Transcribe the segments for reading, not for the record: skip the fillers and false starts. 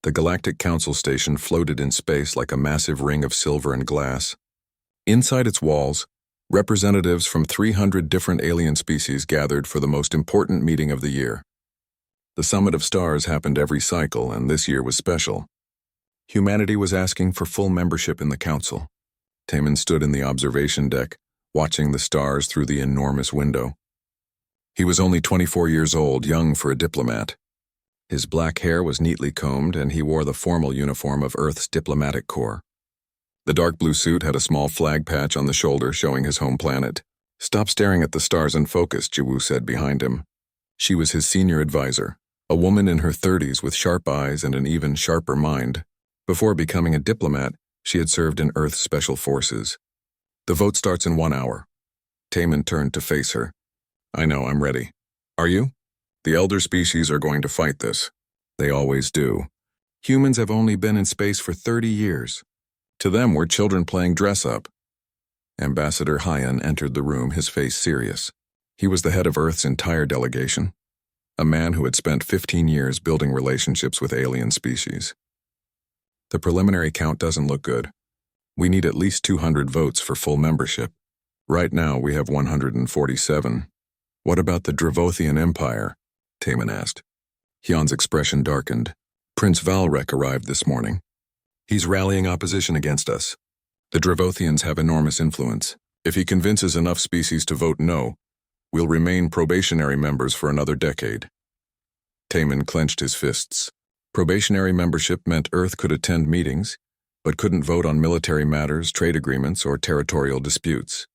The Galactic Council station floated in space like a massive ring of silver and glass. Inside its walls, representatives from 300 different alien species gathered for the most important meeting of the year. The Summit of Stars happened every cycle, and this year was special. Humanity was asking for full membership in the council. Taman stood in the observation deck, watching the stars through the enormous window. He was only 24 years old, young for a diplomat. His black hair was neatly combed, and he wore the formal uniform of Earth's diplomatic corps. The dark blue suit had a small flag patch on the shoulder showing his home planet. "Stop staring at the stars and focus," Jiwoo said behind him. She was his senior advisor, a woman in her 30s with sharp eyes and an even sharper mind. Before becoming a diplomat, she had served in Earth's special forces. "The vote starts in 1 hour." Taman turned to face her. "I know, I'm ready. Are you? The elder species are going to fight this. They always do. Humans have only been in space for 30 years. To them, we're children playing dress-up." Ambassador Hyan entered the room, his face serious. He was the head of Earth's entire delegation, a man who had spent 15 years building relationships with alien species. "The preliminary count doesn't look good. We need at least 200 votes for full membership. Right now, we have 147. What about the Dravothian Empire?" Taman asked. Hyan's expression darkened. "Prince Valrek arrived this morning. He's rallying opposition against us. The Dravothians have enormous influence. If he convinces enough species to vote no, we'll remain probationary members for another decade." Taman clenched his fists. Probationary membership meant Earth could attend meetings, but couldn't vote on military matters, trade agreements, or territorial disputes.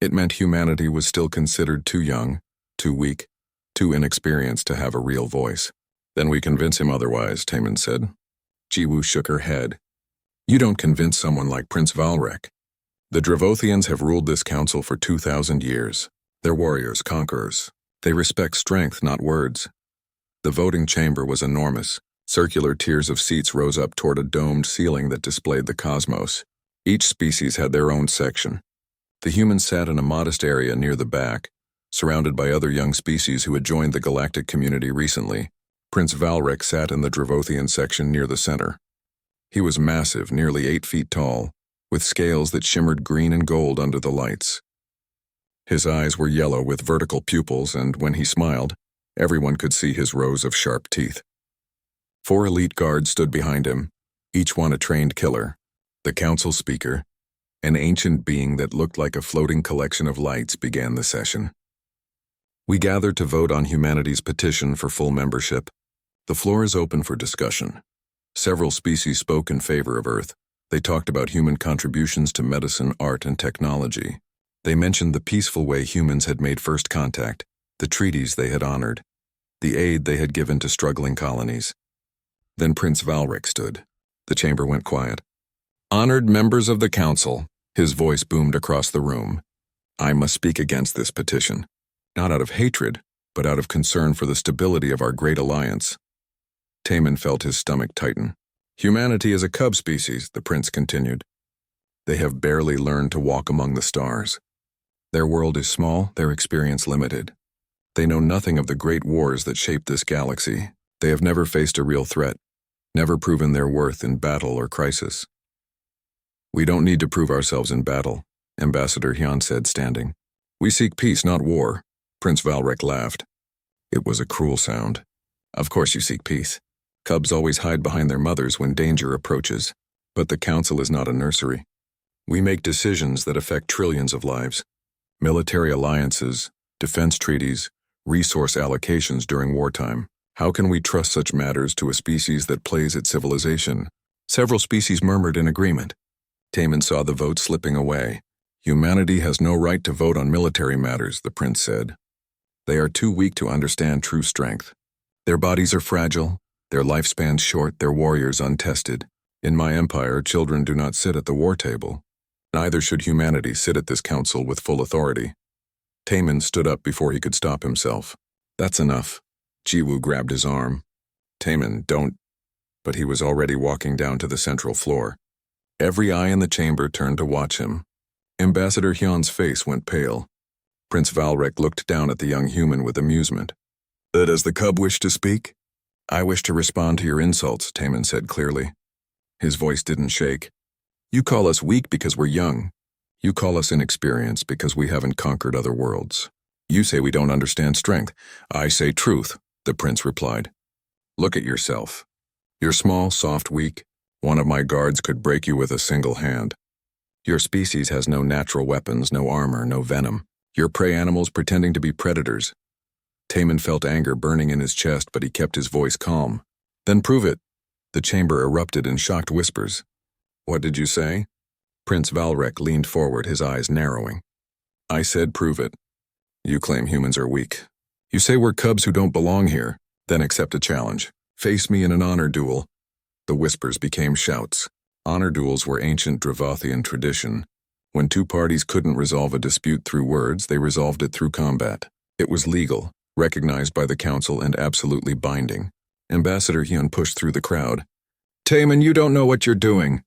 It meant humanity was still considered too young, too weak, too inexperienced to have a real voice. "Then we convince him otherwise," Taman said. Jiwoo shook her head. "You don't convince someone like Prince Valrek. The Dravothians have ruled this council for 2,000 years. They're warriors, conquerors. They respect strength, not words." The voting chamber was enormous. Circular tiers of seats rose up toward a domed ceiling that displayed the cosmos. Each species had their own section. The humans sat in a modest area near the back, surrounded by other young species who had joined the galactic community recently. Prince Valrek sat in the Dravothian section near the center. He was massive, nearly 8 feet tall, with scales that shimmered green and gold under the lights. His eyes were yellow with vertical pupils, and when he smiled, everyone could see his rows of sharp teeth. 4 elite guards stood behind him, each one a trained killer. The council speaker, an ancient being that looked like a floating collection of lights, began the session. "We gathered to vote on humanity's petition for full membership. The floor is open for discussion." Several species spoke in favor of Earth. They talked about human contributions to medicine, art, and technology. They mentioned the peaceful way humans had made first contact, the treaties they had honored, the aid they had given to struggling colonies. Then Prince Valrek stood. The chamber went quiet. "Honored members of the council," his voice boomed across the room. "I must speak against this petition. Not out of hatred, but out of concern for the stability of our great alliance." Taman felt his stomach tighten. "Humanity is a cub species," the prince continued. "They have barely learned to walk among the stars. Their world is small, their experience limited. They know nothing of the great wars that shaped this galaxy. They have never faced a real threat, never proven their worth in battle or crisis." "We don't need to prove ourselves in battle," Ambassador Hyan said, standing. "We seek peace, not war." Prince Valrek laughed. It was a cruel sound. "Of course you seek peace. Cubs always hide behind their mothers when danger approaches. But the council is not a nursery. We make decisions that affect trillions of lives. Military alliances, defense treaties, resource allocations during wartime. How can we trust such matters to a species that plays at civilization?" Several species murmured in agreement. Taman saw the vote slipping away. "Humanity has no right to vote on military matters," the prince said. "They are too weak to understand true strength. Their bodies are fragile, their lifespans short, their warriors untested. In my empire, children do not sit at the war table. Neither should humanity sit at this council with full authority." Taman stood up before he could stop himself. "That's enough." Jiwoo grabbed his arm. "Taman, don't..." But he was already walking down to the central floor. Every eye in the chamber turned to watch him. Ambassador Hyan's face went pale. Prince Valrek looked down at the young human with amusement. "Does the cub wish to speak?" I wish to respond to your insults, Taman said clearly. His voice didn't shake. You call us weak because we're young. You call us inexperienced because we haven't conquered other worlds. You say we don't understand strength. I say truth, the prince replied. Look at yourself. You're small, soft, weak. One of my guards could break you with a single hand. Your species has no natural weapons, no armor, no venom. You're prey animals pretending to be predators. Taman felt anger burning in his chest, but he kept his voice calm. Then prove it. The chamber erupted in shocked whispers. What did you say? Prince Valrek leaned forward, his eyes narrowing. I said prove it. You claim humans are weak. You say we're cubs who don't belong here. Then accept a challenge. Face me in an honor duel. The whispers became shouts. Honor duels were ancient Dravothian tradition. When two parties couldn't resolve a dispute through words, they resolved it through combat. It was legal, recognized by the council, and absolutely binding. Ambassador Hyun pushed through the crowd. Taman, you don't know what you're doing.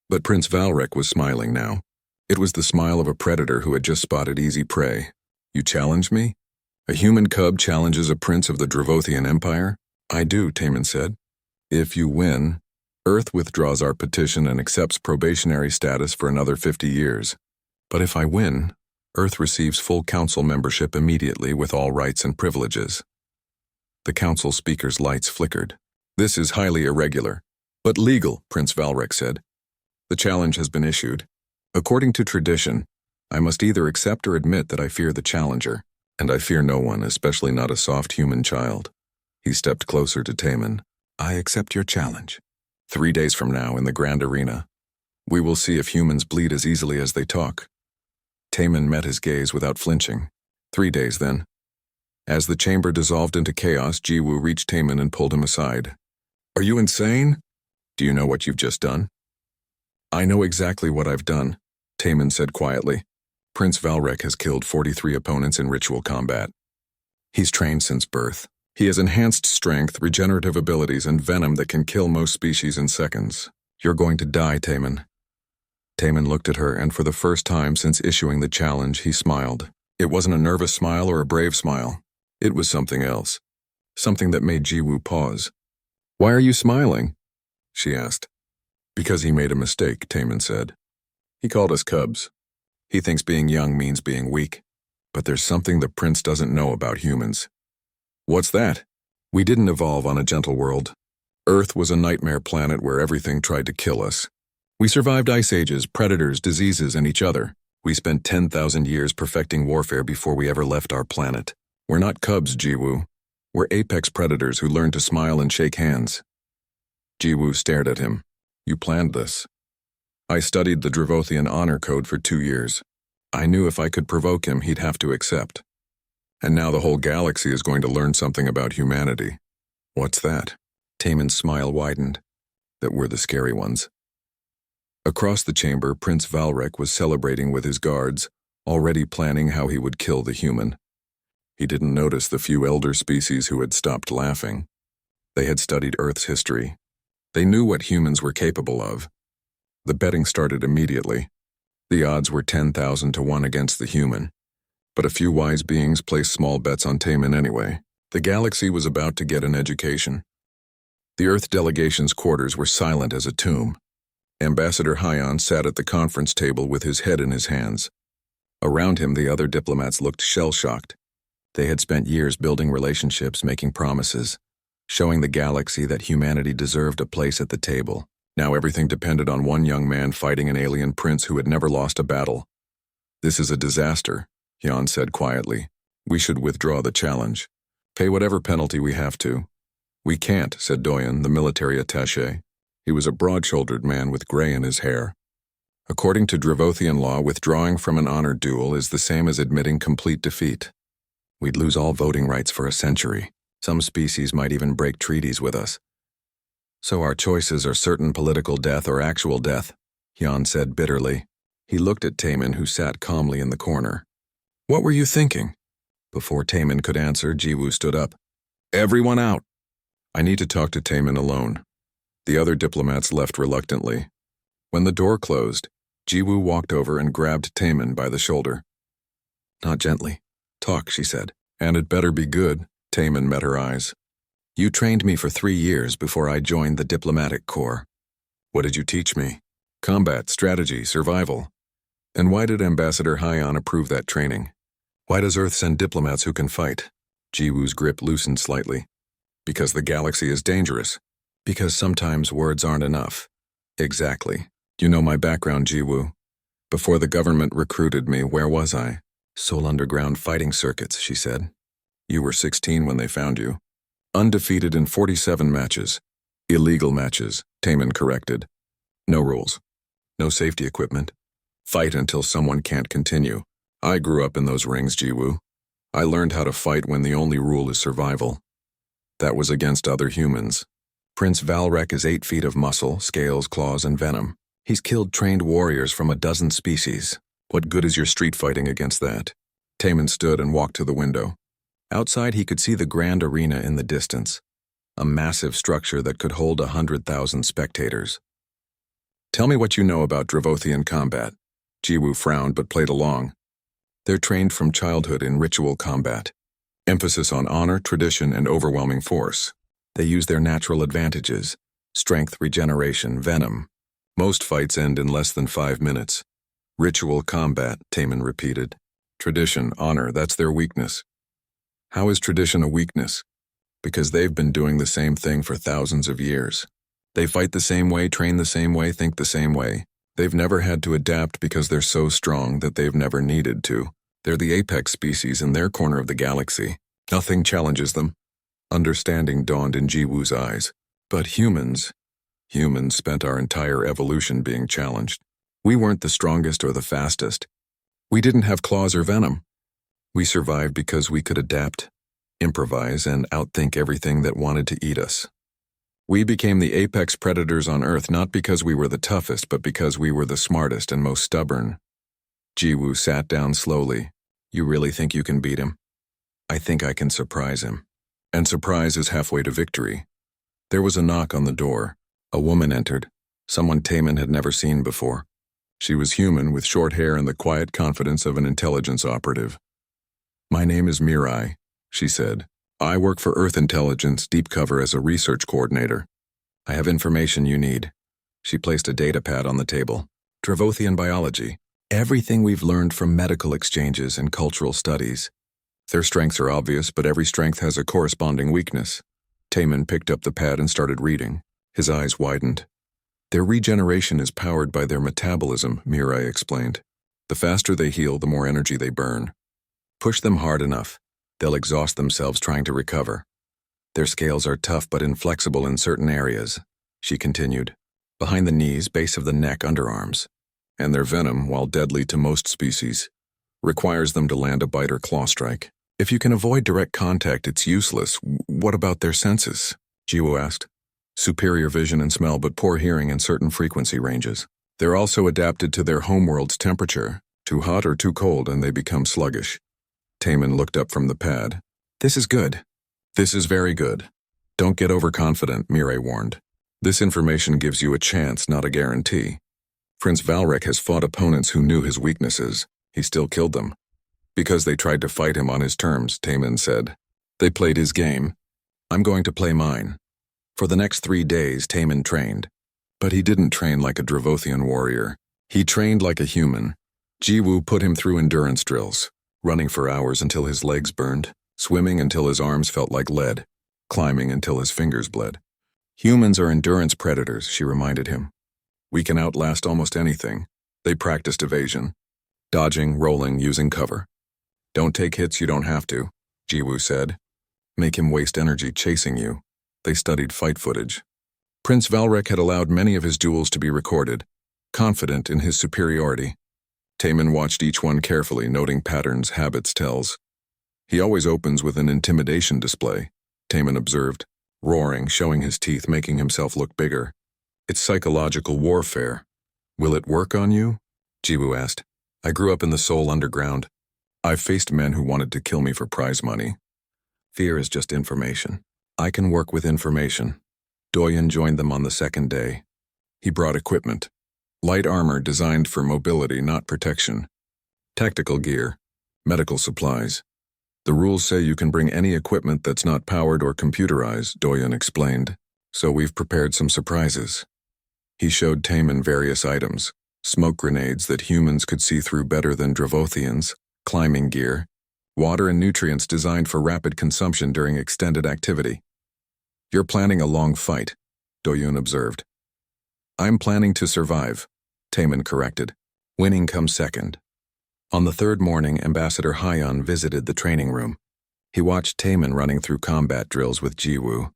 But Prince Valrek was smiling now. It was the smile of a predator who had just spotted easy prey. You challenge me? A human cub challenges a prince of the Dravothian Empire? I do, Taman said. If you win, Earth withdraws our petition and accepts probationary status for another 50 years. But if I win, Earth receives full council membership immediately with all rights and privileges. The council speaker's lights flickered. This is highly irregular, but legal, Prince Valrek said. The challenge has been issued. According to tradition, I must either accept or admit that I fear the challenger, and I fear no one, especially not a soft human child. He stepped closer to Taman. I accept your challenge. 3 days from now in the Grand Arena, we will see if humans bleed as easily as they talk. Taman met his gaze without flinching. 3 days then. As the chamber dissolved into chaos, Jiwoo reached Taman and pulled him aside. Are you insane? Do you know what you've just done? I know exactly what I've done, Taman said quietly. Prince Valrek has killed 43 opponents in ritual combat. He's trained since birth. He has enhanced strength, regenerative abilities, and venom that can kill most species in seconds. You're going to die, Taman. Taman looked at her, and for the first time since issuing the challenge, he smiled. It wasn't a nervous smile or a brave smile. It was something else. Something that made Jiwoo pause. Why are you smiling? She asked. Because he made a mistake, Taman said. He called us cubs. He thinks being young means being weak. But there's something the prince doesn't know about humans. What's that? We didn't evolve on a gentle world. Earth was a nightmare planet where everything tried to kill us. We survived ice ages, predators, diseases, and each other. We spent 10,000 years perfecting warfare before we ever left our planet. We're not cubs, Jiwoo. We're apex predators who learn to smile and shake hands. Jiwoo stared at him. You planned this. I studied the Dravothian honor code for 2 years. I knew if I could provoke him, he'd have to accept. And now the whole galaxy is going to learn something about humanity. What's that? Taman's smile widened. That we're the scary ones. Across the chamber, Prince Valrek was celebrating with his guards, already planning how he would kill the human. He didn't notice the few elder species who had stopped laughing. They had studied Earth's history. They knew what humans were capable of. The betting started immediately. The odds were 10,000 to 1 against the human. But a few wise beings placed small bets on Taman anyway. The galaxy was about to get an education. The Earth delegation's quarters were silent as a tomb. Ambassador Hyun sat at the conference table with his head in his hands. Around him, the other diplomats looked shell-shocked. They had spent years building relationships, making promises, showing the galaxy that humanity deserved a place at the table. Now everything depended on one young man fighting an alien prince who had never lost a battle. This is a disaster, Hyun said quietly. We should withdraw the challenge. Pay whatever penalty we have to. We can't, said Doyen, the military attaché. He was a broad-shouldered man with gray in his hair. According to Dravothian law, withdrawing from an honor duel is the same as admitting complete defeat. We'd lose all voting rights for a century. Some species might even break treaties with us. So our choices are certain political death or actual death, Hyun said bitterly. He looked at Taman, who sat calmly in the corner. What were you thinking? Before Taman could answer, Jiwoo stood up. Everyone out! I need to talk to Taman alone. The other diplomats left reluctantly. When the door closed, Jiwoo walked over and grabbed Taman by the shoulder. Not gently. Talk, she said. And it better be good. Taman met her eyes. You trained me for 3 years before I joined the diplomatic corps. What did you teach me? Combat, strategy, survival. And why did Ambassador Hyon approve that training? Why does Earth send diplomats who can fight? Jiwoo's grip loosened slightly. Because the galaxy is dangerous. Because sometimes words aren't enough. Exactly. You know my background, Jiwoo. Before the government recruited me, where was I? Seoul Underground fighting circuits, she said. You were 16 when they found you. Undefeated in 47 matches. Illegal matches, Taemin corrected. No rules. No safety equipment. Fight until someone can't continue. I grew up in those rings, Jiwoo. I learned how to fight when the only rule is survival. That was against other humans. Prince Valrek is 8 feet of muscle, scales, claws, and venom. He's killed trained warriors from a dozen species. What good is your street fighting against that? Taemin stood and walked to the window. Outside he could see the grand arena in the distance, a massive structure that could hold 100,000 spectators. Tell me what you know about Dravothian combat. Jiwoo frowned but played along. They're trained from childhood in ritual combat. Emphasis on honor, tradition, and overwhelming force. They use their natural advantages, strength, regeneration, venom. Most fights end in less than 5 minutes. Ritual combat, Taemin repeated. Tradition, honor, that's their weakness. How is tradition a weakness? Because they've been doing the same thing for thousands of years. They fight the same way, train the same way, think the same way. They've never had to adapt because they're so strong that they've never needed to. They're the apex species in their corner of the galaxy. Nothing challenges them. Understanding dawned in Jiwoo's eyes. But humans spent our entire evolution being challenged. We weren't the strongest or the fastest. We didn't have claws or venom. We survived because we could adapt, improvise, and outthink everything that wanted to eat us. We became the apex predators on Earth not because we were the toughest, but because we were the smartest and most stubborn. Jiwoo sat down slowly. You really think you can beat him? I think I can surprise him. And surprise is halfway to victory. There was a knock on the door. A woman entered, someone Taemin had never seen before. She was human with short hair and the quiet confidence of an intelligence operative. My name is Mirai, she said. I work for Earth Intelligence Deep Cover as a research coordinator. I have information you need. She placed a data pad on the table. Dravothian biology. Everything we've learned from medical exchanges and cultural studies. Their strengths are obvious, but every strength has a corresponding weakness. Taemin picked up the pad and started reading. His eyes widened. Their regeneration is powered by their metabolism, Mirai explained. The faster they heal, the more energy they burn. Push them hard enough, they'll exhaust themselves trying to recover. Their scales are tough but inflexible in certain areas, she continued. Behind the knees, base of the neck, underarms. And their venom, while deadly to most species, requires them to land a bite or claw strike. If you can avoid direct contact, it's useless. What about their senses? Jiwoo asked. Superior vision and smell, but poor hearing in certain frequency ranges. They're also adapted to their homeworld's temperature. Too hot or too cold, and they become sluggish. Taemin looked up from the pad. This is good. This is very good. Don't get overconfident, Mirai warned. This information gives you a chance, not a guarantee. Prince Valrek has fought opponents who knew his weaknesses. He still killed them. Because they tried to fight him on his terms, Taemin said. They played his game. I'm going to play mine. For the next 3 days, Taemin trained. But he didn't train like a Dravothian warrior. He trained like a human. Jiwoo put him through endurance drills, running for hours until his legs burned, swimming until his arms felt like lead, climbing until his fingers bled. Humans are endurance predators, she reminded him. We can outlast almost anything. They practiced evasion, dodging, rolling, using cover. Don't take hits you don't have to, Jiwoo said. Make him waste energy chasing you. They studied fight footage. Prince Valrek had allowed many of his duels to be recorded, confident in his superiority. Taemin watched each one carefully, noting patterns, habits, tells. He always opens with an intimidation display, Taemin observed, roaring, showing his teeth, making himself look bigger. It's psychological warfare. Will it work on you? Jiwoo asked. I grew up in the Seoul Underground. I've faced men who wanted to kill me for prize money. Fear is just information. I can work with information. Doyen joined them on the 2nd day. He brought equipment. Light armor designed for mobility, not protection. Tactical gear. Medical supplies. The rules say you can bring any equipment that's not powered or computerized, Doyen explained. So we've prepared some surprises. He showed Taman various items, smoke grenades that humans could see through better than Dravothians, climbing gear, water and nutrients designed for rapid consumption during extended activity. You're planning a long fight, Doyen observed. I'm planning to survive, Taman corrected. Winning comes second. On the third morning, Ambassador Hyan visited the training room. He watched Taman running through combat drills with Jiwoo,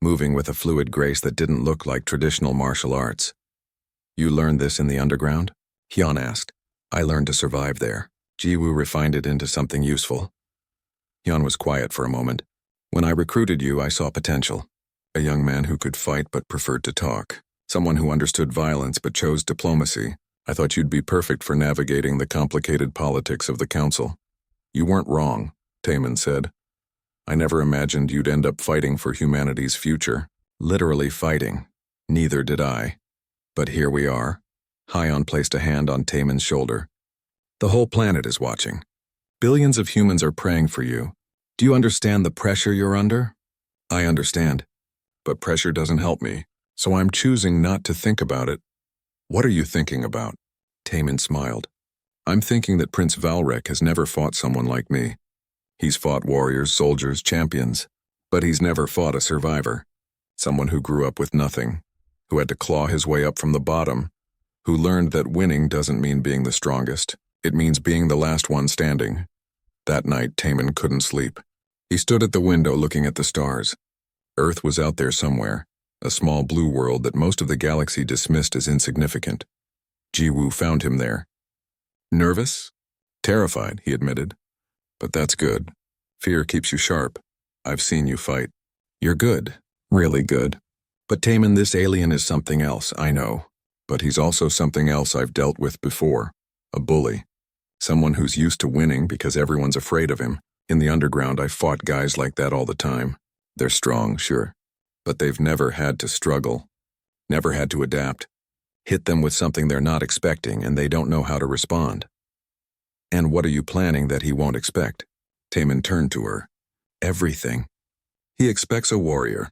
moving with a fluid grace that didn't look like traditional martial arts. You learned this in the underground? Hyan asked. I learned to survive there. Jiwoo refined it into something useful. Hyan was quiet for a moment. When I recruited you, I saw potential. A young man who could fight but preferred to talk. Someone who understood violence but chose diplomacy. I thought you'd be perfect for navigating the complicated politics of the council. You weren't wrong, Taman said. I never imagined you'd end up fighting for humanity's future. Literally fighting. Neither did I. But here we are. Hyan placed a hand on Taman's shoulder. The whole planet is watching. Billions of humans are praying for you. Do you understand the pressure you're under? I understand. But pressure doesn't help me, so I'm choosing not to think about it. What are you thinking about? Taman smiled. I'm thinking that Prince Valrek has never fought someone like me. He's fought warriors, soldiers, champions, but he's never fought a survivor. Someone who grew up with nothing, who had to claw his way up from the bottom, who learned that winning doesn't mean being the strongest, it means being the last one standing. That night, Taman couldn't sleep. He stood at the window looking at the stars. Earth was out there somewhere, a small blue world that most of the galaxy dismissed as insignificant. Jiwoo found him there. Nervous? Terrified, he admitted. But that's good. Fear keeps you sharp. I've seen you fight. You're good. Really good. But Taman, this alien is something else, I know. But he's also something else I've dealt with before. A bully. Someone who's used to winning because everyone's afraid of him. In the underground, I fought guys like that all the time. They're strong, sure. But they've never had to struggle. Never had to adapt. Hit them with something they're not expecting and they don't know how to respond. And what are you planning that he won't expect? Taman turned to her. Everything. He expects a warrior.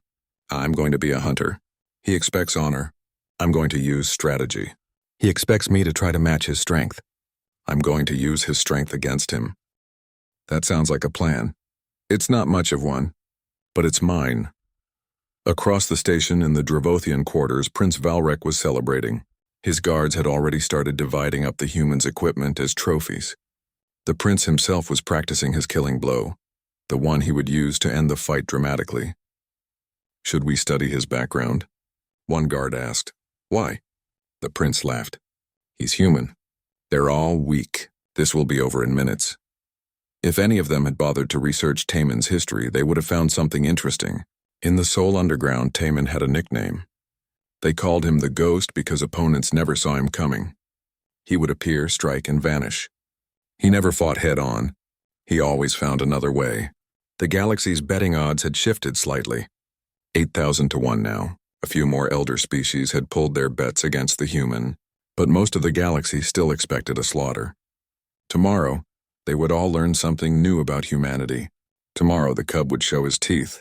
I'm going to be a hunter. He expects honor. I'm going to use strategy. He expects me to try to match his strength. I'm going to use his strength against him. That sounds like a plan. It's not much of one, but it's mine. Across the station in the Dravothian quarters, Prince Valrek was celebrating. His guards had already started dividing up the humans' equipment as trophies. The prince himself was practicing his killing blow, the one he would use to end the fight dramatically. Should we study his background? One guard asked. Why? The prince laughed. He's human. They're all weak. This will be over in minutes. If any of them had bothered to research Taman's history, they would have found something interesting. In the Soul Underground, Taman had a nickname. They called him the Ghost because opponents never saw him coming. He would appear, strike, and vanish. He never fought head-on. He always found another way. The galaxy's betting odds had shifted slightly. 8,000 to 1 now. A few more elder species had pulled their bets against the human, but most of the galaxy still expected a slaughter. Tomorrow, they would all learn something new about humanity. Tomorrow, the cub would show his teeth.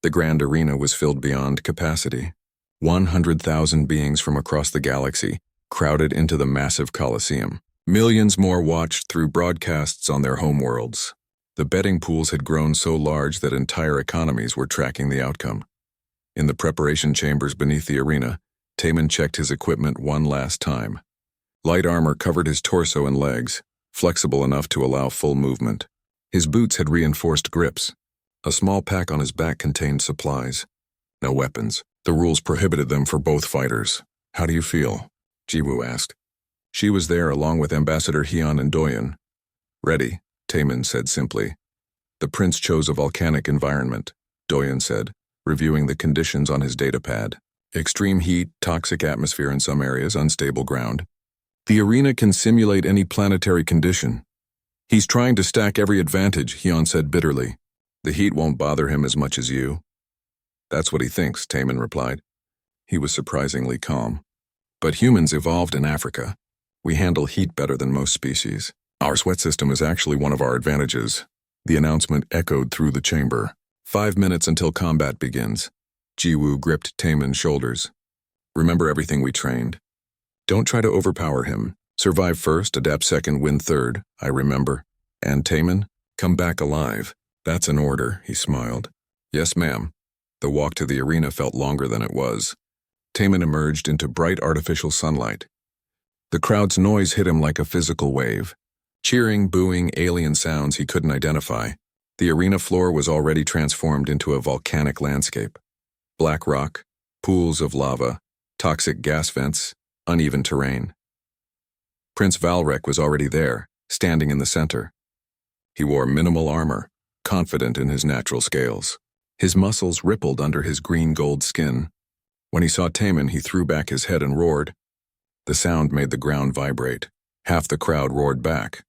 The grand arena was filled beyond capacity. 100,000 beings from across the galaxy crowded into the massive coliseum. Millions more watched through broadcasts on their homeworlds. The betting pools had grown so large that entire economies were tracking the outcome. In the preparation chambers beneath the arena, Taman checked his equipment one last time. Light armor covered his torso and legs, flexible enough to allow full movement. His boots had reinforced grips. A small pack on his back contained supplies. No weapons. The rules prohibited them for both fighters. How do you feel? Jiwoo asked. She was there along with Ambassador Hyan and Doyen. Ready, Taman said simply. The prince chose a volcanic environment, Doyen said, reviewing the conditions on his datapad. Extreme heat, toxic atmosphere in some areas, unstable ground. The arena can simulate any planetary condition. He's trying to stack every advantage, Hyan said bitterly. The heat won't bother him as much as you. That's what he thinks, Taman replied. He was surprisingly calm. But humans evolved in Africa. We handle heat better than most species. Our sweat system is actually one of our advantages. The announcement echoed through the chamber. 5 minutes until combat begins. Jiwoo gripped Taemin's shoulders. Remember everything we trained. Don't try to overpower him. Survive first, adapt second, win third, I remember. And Taemin, come back alive. That's an order, he smiled. Yes, ma'am. The walk to the arena felt longer than it was. Taemin emerged into bright artificial sunlight. The crowd's noise hit him like a physical wave. Cheering, booing, alien sounds he couldn't identify. The arena floor was already transformed into a volcanic landscape. Black rock, pools of lava, toxic gas vents, uneven terrain. Prince Valrek was already there, standing in the center. He wore minimal armor, confident in his natural scales. His muscles rippled under his green-gold skin. When he saw Taemin, he threw back his head and roared. The sound made the ground vibrate. Half the crowd roared back.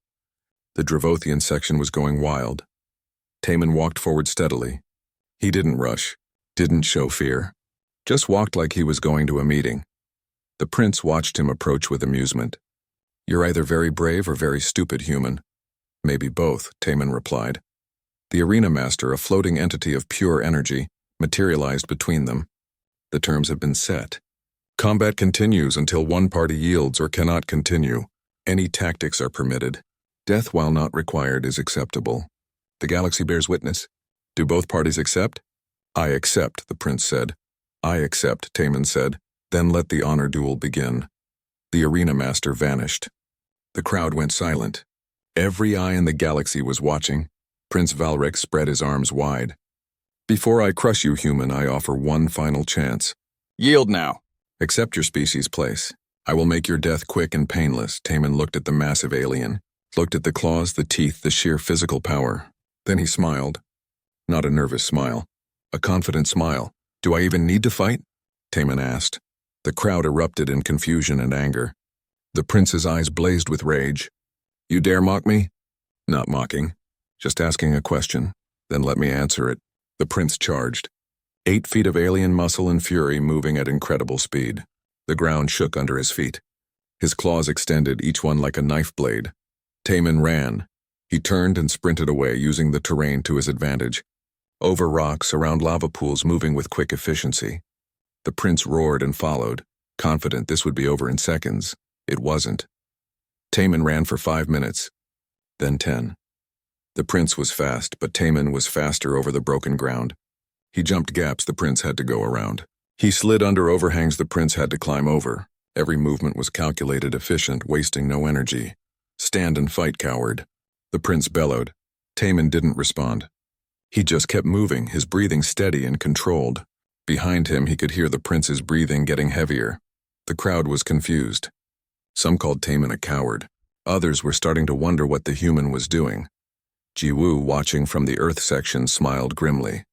The Dravothian section was going wild. Taemin walked forward steadily. He didn't rush, didn't show fear, just walked like he was going to a meeting. The prince watched him approach with amusement. You're either very brave or very stupid, human. Maybe both, Taemin replied. The arena master, a floating entity of pure energy, materialized between them. The terms have been set. Combat continues until one party yields or cannot continue. Any tactics are permitted. Death, while not required, is acceptable. The galaxy bears witness. Do both parties accept? I accept, the prince said. I accept, Taemin said. Then let the honor duel begin. The arena master vanished. The crowd went silent. Every eye in the galaxy was watching. Prince Valrek spread his arms wide. Before I crush you, human, I offer one final chance. Yield now. Accept your species' place. I will make your death quick and painless. Taemin looked at the massive alien, looked at the claws, the teeth, the sheer physical power. Then he smiled. Not a nervous smile. A confident smile. Do I even need to fight? Taemin asked. The crowd erupted in confusion and anger. The prince's eyes blazed with rage. You dare mock me? Not mocking. Just asking a question. Then let me answer it. The prince charged. 8 feet of alien muscle and fury moving at incredible speed. The ground shook under his feet. His claws extended, each one like a knife blade. Taemin ran. He turned and sprinted away, using the terrain to his advantage. Over rocks, around lava pools, moving with quick efficiency. The prince roared and followed, confident this would be over in seconds. It wasn't. Taemin ran for 5 minutes, then 10. The prince was fast, but Taemin was faster over the broken ground. He jumped gaps the prince had to go around. He slid under overhangs the prince had to climb over. Every movement was calculated, efficient, wasting no energy. Stand and fight, coward. The prince bellowed. Taemin didn't respond. He just kept moving, his breathing steady and controlled. Behind him, he could hear the prince's breathing getting heavier. The crowd was confused. Some called Taemin a coward. Others were starting to wonder what the human was doing. Jiwoo, watching from the Earth section, smiled grimly.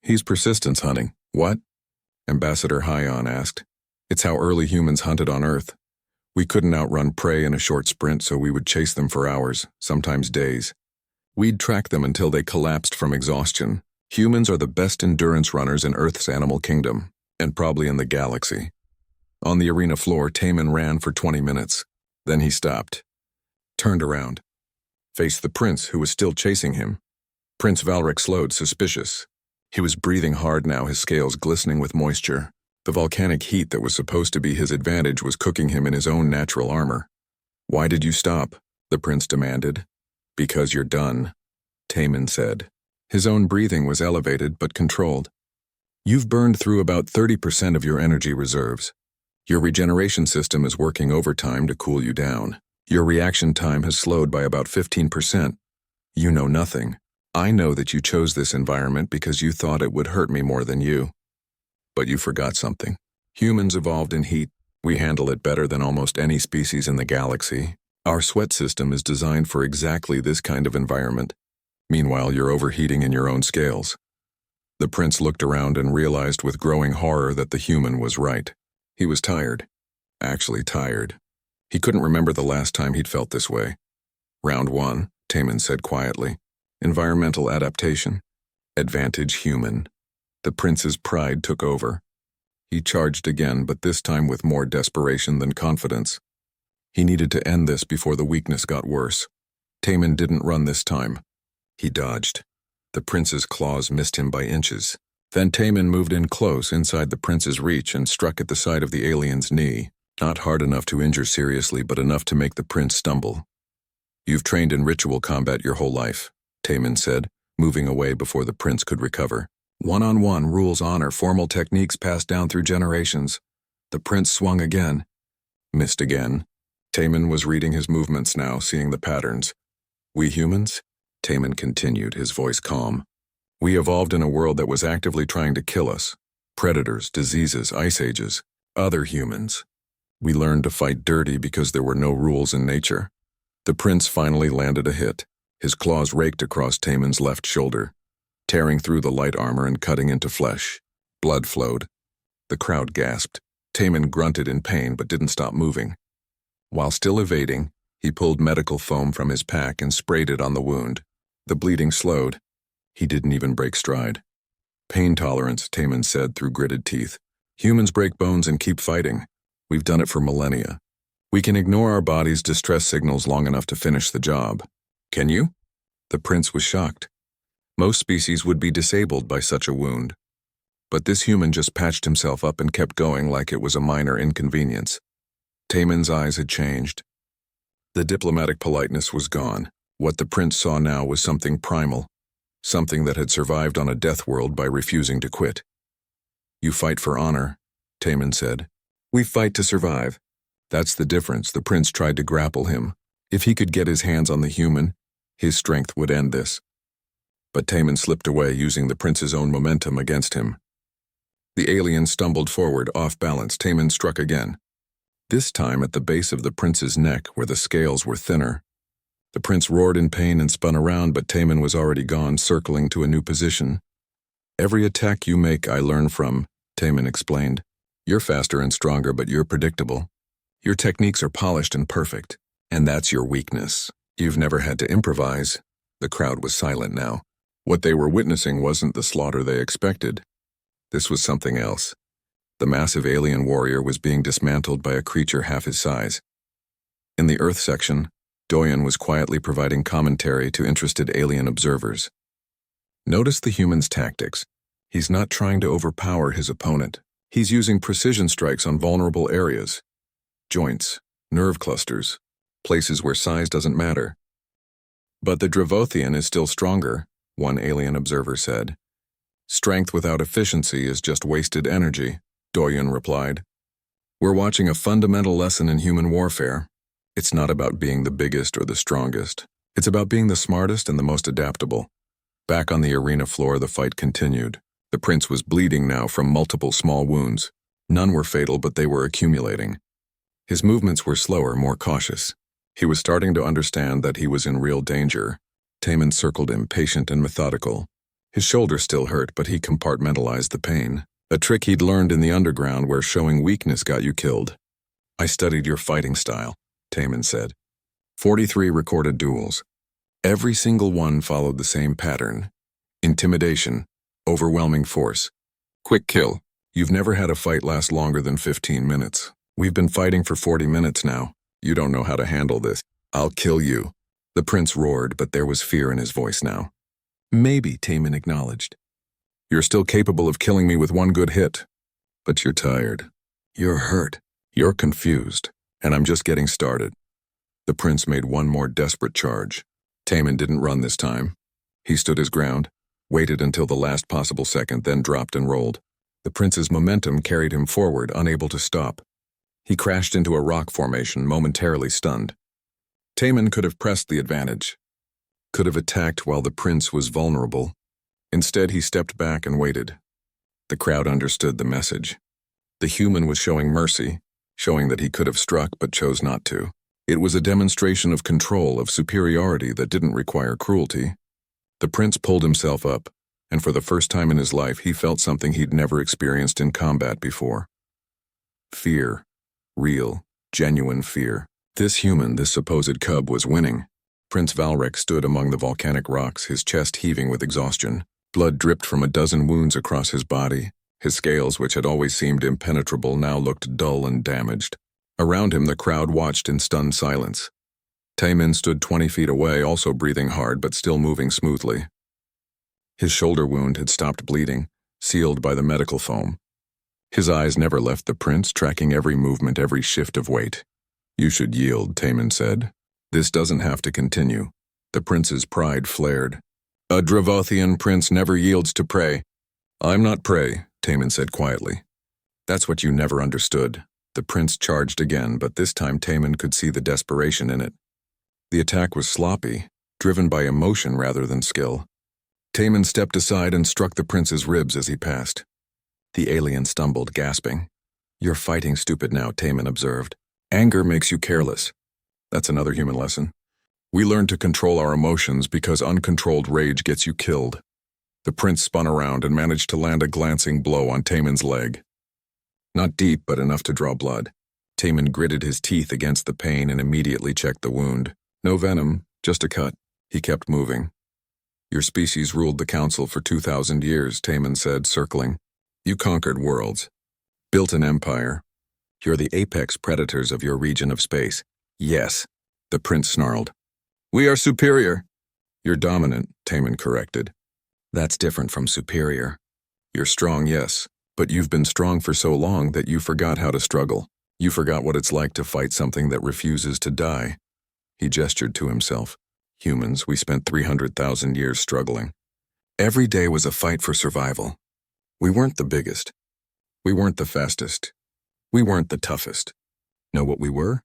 He's persistence hunting. What? Ambassador Hyon asked. It's how early humans hunted on Earth. We couldn't outrun prey in a short sprint, so we would chase them for hours, sometimes days. We'd track them until they collapsed from exhaustion. Humans are the best endurance runners in Earth's animal kingdom, and probably in the galaxy. On the arena floor, Taemin ran for 20 minutes. Then he stopped. Turned around. Faced the prince, who was still chasing him. Prince Valrek slowed, suspicious. He was breathing hard now, his scales glistening with moisture. The volcanic heat that was supposed to be his advantage was cooking him in his own natural armor. Why did you stop? The prince demanded. Because you're done, Taemin said. His own breathing was elevated but controlled. You've burned through about 30% of your energy reserves. Your regeneration system is working overtime to cool you down. Your reaction time has slowed by about 15%. You know nothing. I know that you chose this environment because you thought it would hurt me more than you. But you forgot something. Humans evolved in heat. We handle it better than almost any species in the galaxy. Our sweat system is designed for exactly this kind of environment. Meanwhile, you're overheating in your own scales. The prince looked around and realized with growing horror that the human was right. He was tired. Actually tired. He couldn't remember the last time he'd felt this way. Round 1, Taemin said quietly. Environmental adaptation. Advantage human. The prince's pride took over. He charged again, but this time with more desperation than confidence. He needed to end this before the weakness got worse. Taemin didn't run this time. He dodged. The prince's claws missed him by inches. Then Taman moved in close inside the prince's reach and struck at the side of the alien's knee, not hard enough to injure seriously but enough to make the prince stumble. "You've trained in ritual combat your whole life," Taman said, moving away before the prince could recover. "One-on-one rules honor formal techniques passed down through generations." The prince swung again. Missed again. Taman was reading his movements now, seeing the patterns. "We humans?" Taman continued, his voice calm. "We evolved in a world that was actively trying to kill us. Predators, diseases, ice ages, other humans. We learned to fight dirty because there were no rules in nature." The prince finally landed a hit. His claws raked across Taman's left shoulder, tearing through the light armor and cutting into flesh. Blood flowed. The crowd gasped. Taman grunted in pain but didn't stop moving. While still evading, he pulled medical foam from his pack and sprayed it on the wound. The bleeding slowed. He didn't even break stride. "Pain tolerance," Taman said through gritted teeth. "Humans break bones and keep fighting. We've done it for millennia. We can ignore our body's distress signals long enough to finish the job. Can you?" The prince was shocked. Most species would be disabled by such a wound. But this human just patched himself up and kept going like it was a minor inconvenience. Taman's eyes had changed. The diplomatic politeness was gone. What the prince saw now was something primal, something that had survived on a death world by refusing to quit. "You fight for honor," Taman said. "We fight to survive." That's the difference. The prince tried to grapple him. If he could get his hands on the human, his strength would end this. But Taman slipped away, using the prince's own momentum against him. The alien stumbled forward, off balance. Taman struck again. This time at the base of the prince's neck, where the scales were thinner. The prince roared in pain and spun around, but Taman was already gone, circling to a new position. "Every attack you make, I learn from," Taman explained. "You're faster and stronger, but you're predictable. Your techniques are polished and perfect, and that's your weakness. You've never had to improvise." The crowd was silent now. What they were witnessing wasn't the slaughter they expected. This was something else. The massive alien warrior was being dismantled by a creature half his size. In the Earth section, Doyen was quietly providing commentary to interested alien observers. "Notice the human's tactics. He's not trying to overpower his opponent. He's using precision strikes on vulnerable areas. Joints, nerve clusters, places where size doesn't matter." "But the Dravothian is still stronger," one alien observer said. "Strength without efficiency is just wasted energy," Doyen replied. "We're watching a fundamental lesson in human warfare. It's not about being the biggest or the strongest. It's about being the smartest and the most adaptable." Back on the arena floor, the fight continued. The prince was bleeding now from multiple small wounds. None were fatal, but they were accumulating. His movements were slower, more cautious. He was starting to understand that he was in real danger. Taman circled him, patient and methodical. His shoulder still hurt, but he compartmentalized the pain. A trick he'd learned in the underground where showing weakness got you killed. "I studied your fighting style," Taman said. 43 recorded duels. Every single one followed the same pattern. Intimidation, overwhelming force, quick kill. You've never had a fight last longer than 15 minutes. We've been fighting for 40 minutes now. You don't know how to handle this. I'll kill you." The prince roared, but there was fear in his voice now. "Maybe," Taman acknowledged. "You're still capable of killing me with one good hit. But you're tired. You're hurt. You're confused. And I'm just getting started." The prince made one more desperate charge. Taman didn't run this time. He stood his ground, waited until the last possible second, then dropped and rolled. The prince's momentum carried him forward, unable to stop. He crashed into a rock formation, momentarily stunned. Taman could have pressed the advantage, could have attacked while the prince was vulnerable. Instead, he stepped back and waited. The crowd understood the message. The human was showing mercy, showing that he could have struck but chose not to. It was a demonstration of control, of superiority that didn't require cruelty. The prince pulled himself up, and for the first time in his life, he felt something he'd never experienced in combat before. Fear. Real, genuine fear. This human, this supposed cub, was winning. Prince Valrek stood among the volcanic rocks, his chest heaving with exhaustion. Blood dripped from a dozen wounds across his body. His scales, which had always seemed impenetrable, now looked dull and damaged. Around him, the crowd watched in stunned silence. Taemin stood 20 feet away, also breathing hard but still moving smoothly. His shoulder wound had stopped bleeding, sealed by the medical foam. His eyes never left the prince, tracking every movement, every shift of weight. "You should yield," Taemin said. "This doesn't have to continue." The prince's pride flared. "A Dravothian prince never yields to prey." "I'm not prey," Taemin said quietly. "That's what you never understood." The prince charged again, but this time Taemin could see the desperation in it. The attack was sloppy, driven by emotion rather than skill. Taemin stepped aside and struck the prince's ribs as he passed. The alien stumbled, gasping. "You're fighting stupid now," Taemin observed. "Anger makes you careless." That's another human lesson. We learn to control our emotions because uncontrolled rage gets you killed. The prince spun around and managed to land a glancing blow on Taemin's leg. Not deep, but enough to draw blood. Taemin gritted his teeth against the pain and immediately checked the wound. No venom, just a cut. He kept moving. "Your species ruled the council for 2,000 years, Taemin said, circling. "You conquered worlds. Built an empire. You're the apex predators of your region of space." "Yes," the prince snarled. "We are superior." "You're dominant," Taemin corrected. "That's different from superior. You're strong, yes, but you've been strong for so long that you forgot how to struggle. You forgot what it's like to fight something that refuses to die." He gestured to himself. "Humans, we spent 300,000 years struggling. Every day was a fight for survival. We weren't the biggest. We weren't the fastest. We weren't the toughest. Know what we were?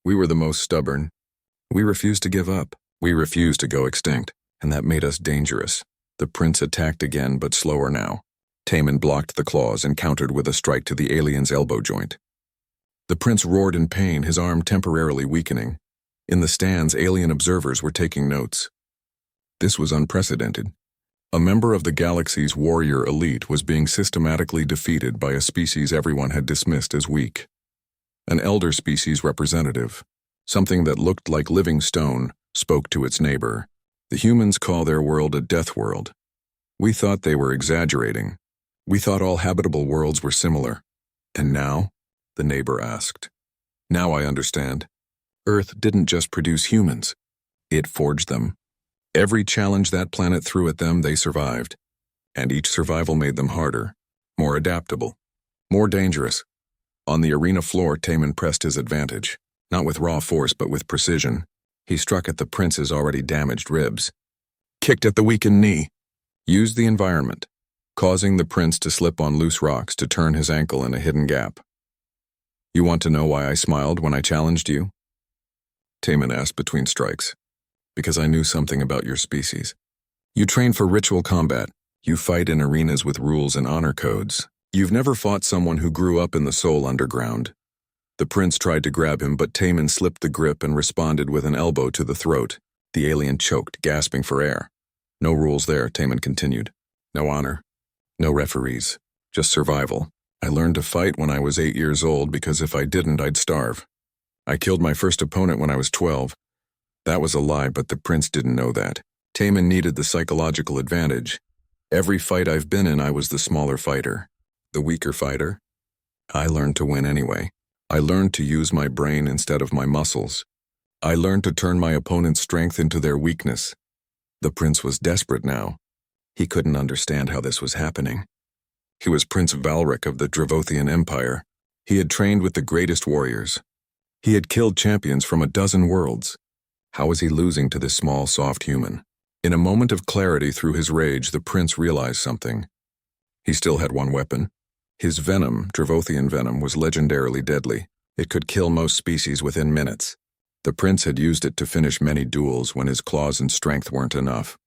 We were the most stubborn. We refused to give up. We refused to go extinct, and that made us dangerous." The prince attacked again, but slower now. Taemin blocked the claws and countered with a strike to the alien's elbow joint. The prince roared in pain, his arm temporarily weakening. In the stands, alien observers were taking notes. This was unprecedented. A member of the galaxy's warrior elite was being systematically defeated by a species everyone had dismissed as weak. An elder species representative, something that looked like living stone, spoke to its neighbor. "The humans call their world a death world. We thought they were exaggerating. We thought all habitable worlds were similar. And now?" the neighbor asked. "Now I understand. Earth didn't just produce humans. It forged them. Every challenge that planet threw at them, they survived. And each survival made them harder, more adaptable, more dangerous." On the arena floor, Taemin pressed his advantage, not with raw force but with precision. He struck at the prince's already damaged ribs. Kicked at the weakened knee. Used the environment, causing the prince to slip on loose rocks to turn his ankle in a hidden gap. "You want to know why I smiled when I challenged you?" Taemin asked between strikes. "Because I knew something about your species. You train for ritual combat. You fight in arenas with rules and honor codes. You've never fought someone who grew up in the Soul Underground." The prince tried to grab him, but Taemin slipped the grip and responded with an elbow to the throat. The alien choked, gasping for air. "No rules there," Taemin continued. "No honor. No referees. Just survival. I learned to fight when I was 8 years old because if I didn't, I'd starve. I killed my first opponent when I was 12. That was a lie, but the prince didn't know that. Taemin needed the psychological advantage. Every fight I've been in, I was the smaller fighter, the weaker fighter. I learned to win anyway. I learned to use my brain instead of my muscles. I learned to turn my opponent's strength into their weakness." The prince was desperate now. He couldn't understand how this was happening. He was Prince Valric of the Dravothian Empire. He had trained with the greatest warriors. He had killed champions from a dozen worlds. How was he losing to this small, soft human? In a moment of clarity through his rage, the prince realized something. He still had one weapon. His venom, Dravothian venom, was legendarily deadly. It could kill most species within minutes. The prince had used it to finish many duels when his claws and strength weren't enough.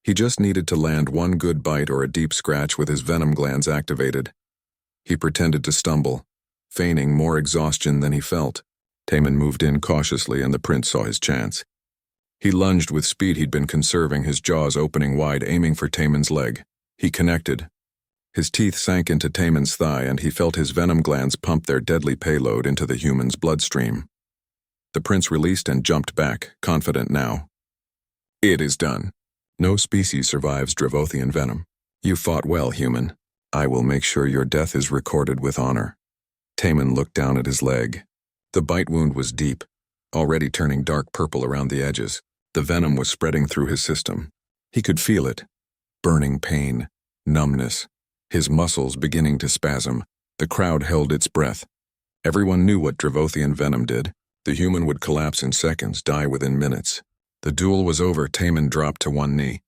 He just needed to land one good bite or a deep scratch with his venom glands activated. He pretended to stumble, feigning more exhaustion than he felt. Taemin moved in cautiously and the prince saw his chance. He lunged with speed he'd been conserving, his jaws opening wide, aiming for Taemin's leg. He connected. His teeth sank into Taemin's thigh and he felt his venom glands pump their deadly payload into the human's bloodstream. The prince released and jumped back, confident now. "It is done. No species survives Dravothian venom. You fought well, human. I will make sure your death is recorded with honor." Taemin looked down at his leg. The bite wound was deep, already turning dark purple around the edges. The venom was spreading through his system. He could feel it. Burning pain, numbness, his muscles beginning to spasm. The crowd held its breath. Everyone knew what Dravothian venom did. The human would collapse in seconds, die within minutes. The duel was over. Taman dropped to one knee.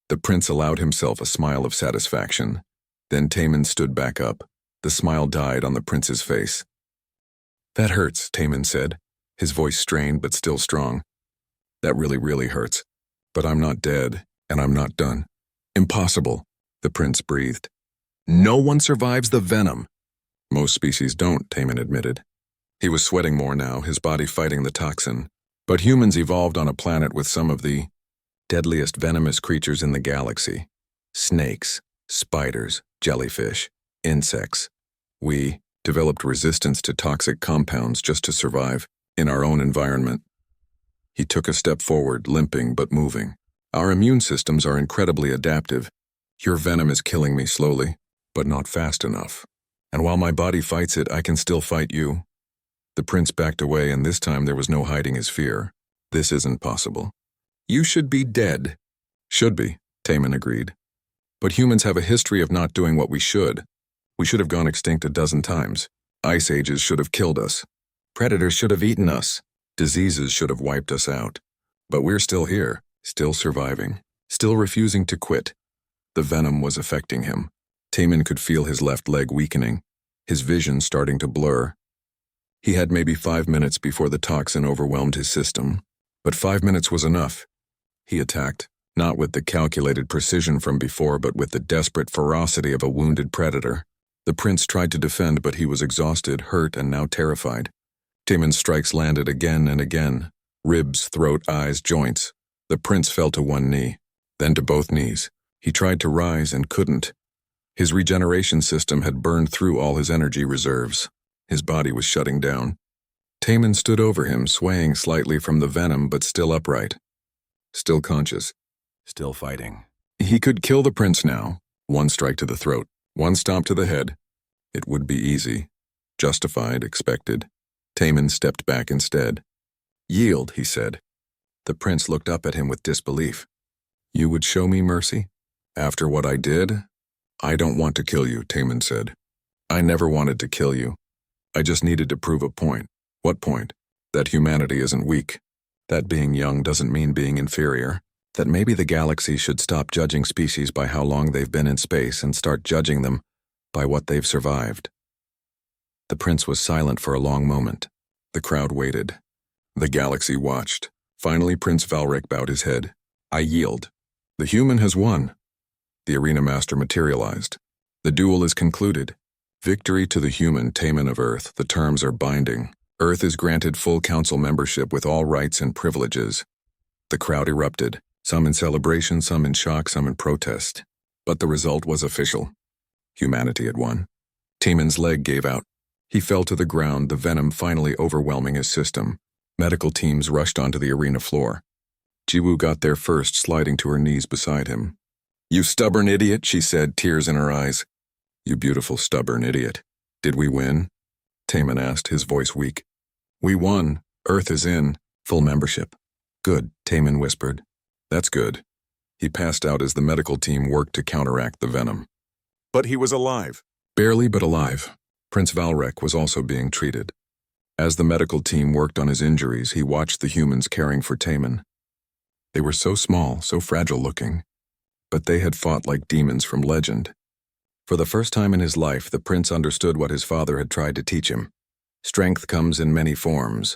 The prince allowed himself a smile of satisfaction. Then Taman stood back up. The smile died on the prince's face. "That hurts," Taman said, his voice strained but still strong. "That really hurts. But I'm not dead, and I'm not done." "Impossible," the prince breathed. "No one survives the venom." "Most species don't," Taman admitted. He was sweating more now, his body fighting the toxin. But humans evolved on a planet with some of the deadliest venomous creatures in the galaxy. Snakes, spiders, jellyfish, insects. We developed resistance to toxic compounds just to survive in our own environment. He took a step forward, limping but moving. "Our immune systems are incredibly adaptive. Your venom is killing me slowly, but not fast enough. And while my body fights it, I can still fight you." The prince backed away, and this time there was no hiding his fear. "This isn't possible." "You should be dead." "Should be," Taman agreed. "But humans have a history of not doing what we should. We should have gone extinct a dozen times. Ice ages should have killed us. Predators should have eaten us. Diseases should have wiped us out. But we're still here, still surviving, still refusing to quit." The venom was affecting him. Taman could feel his left leg weakening, his vision starting to blur. He had maybe 5 minutes before the toxin overwhelmed his system. But 5 minutes was enough. He attacked, not with the calculated precision from before, but with the desperate ferocity of a wounded predator. The prince tried to defend, but he was exhausted, hurt, and now terrified. Taman's strikes landed again and again. Ribs, throat, eyes, joints. The prince fell to one knee, then to both knees. He tried to rise and couldn't. His regeneration system had burned through all his energy reserves. His body was shutting down. Taman stood over him, swaying slightly from the venom but still upright. Still conscious. Still fighting. He could kill the prince now. One strike to the throat. One stomp to the head. It would be easy. Justified, expected. Taman stepped back instead. "Yield," he said. The prince looked up at him with disbelief. "You would show me mercy? After what I did?" "I don't want to kill you," Taman said. "I never wanted to kill you. I just needed to prove a point." "What point?" "That humanity isn't weak. That being young doesn't mean being inferior. That maybe the galaxy should stop judging species by how long they've been in space and start judging them by what they've survived." The prince was silent for a long moment. The crowd waited. The galaxy watched. Finally, Prince Valric bowed his head. "I yield. The human has won." The arena master materialized. "The duel is concluded. Victory to the human, Taman of Earth. The terms are binding. Earth is granted full council membership with all rights and privileges." The crowd erupted, some in celebration, some in shock, some in protest. But the result was official. Humanity had won. Taman's leg gave out. He fell to the ground, the venom finally overwhelming his system. Medical teams rushed onto the arena floor. Jiwoo got there first, sliding to her knees beside him. "You stubborn idiot," she said, tears in her eyes. "You beautiful stubborn idiot. Did we win?" Taman asked, his voice weak. "We won. Earth is in. Full membership." "Good," Taman whispered. "That's good." He passed out as the medical team worked to counteract the venom. But he was alive. Barely, but alive. Prince Valric was also being treated. As the medical team worked on his injuries, he watched the humans caring for Taman. They were so small, so fragile-looking. But they had fought like demons from legend. For the first time in his life, the prince understood what his father had tried to teach him. Strength comes in many forms.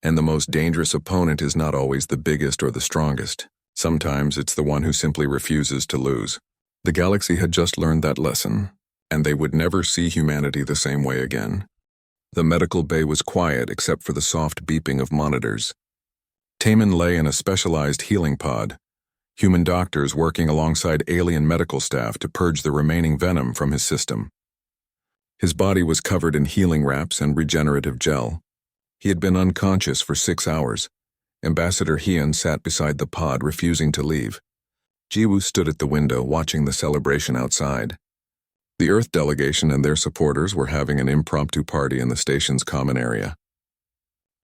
And the most dangerous opponent is not always the biggest or the strongest. Sometimes it's the one who simply refuses to lose. The galaxy had just learned that lesson, and they would never see humanity the same way again. The medical bay was quiet except for the soft beeping of monitors. Taman lay in a specialized healing pod, human doctors working alongside alien medical staff to purge the remaining venom from his system. His body was covered in healing wraps and regenerative gel. He had been unconscious for 6 hours. Ambassador Heian sat beside the pod, refusing to leave. Jiwoo stood at the window, watching the celebration outside. The Earth delegation and their supporters were having an impromptu party in the station's common area.